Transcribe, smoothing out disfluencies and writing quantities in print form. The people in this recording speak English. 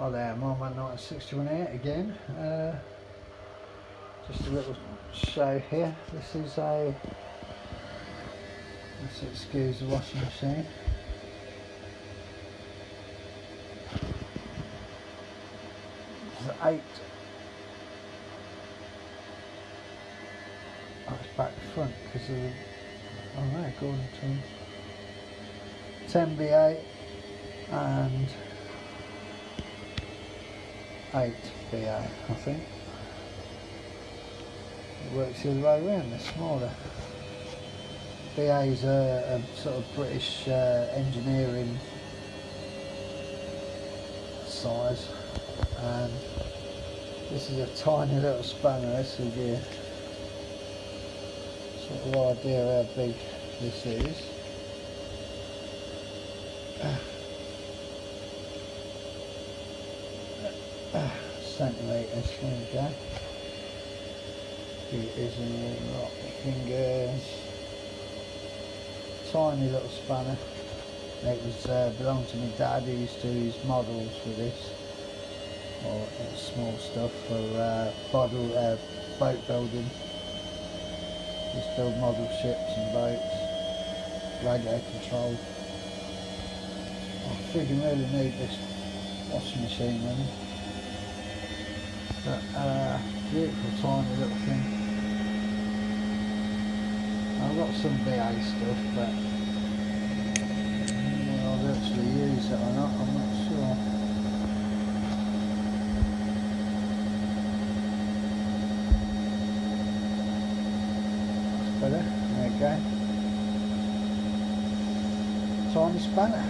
Oh there, Marmite 1961 here again. Just a little show here. This is a, let's excuse the washing machine. It's an 8. Oh, it's back to front because of the, oh no, Gordon Tools. 10 V8 and 8 V8, I think. It works the other way around, they're smaller. VA is a sort of British engineering size, and this is a tiny little spanner. This will give you sort of idea how big this is. Centimetres, there we go. Here it is in the lot of fingers. Tiny little spanner. It was belonged to my dad, who used to use models for this, or small stuff for boat building. Just build model ships and boats, radio control. I think you really need this washing machine running. But beautiful tiny little thing. I've got some VA stuff, but I'll actually use it or not, I'm not sure. That's better, there you go. Tiny spanner.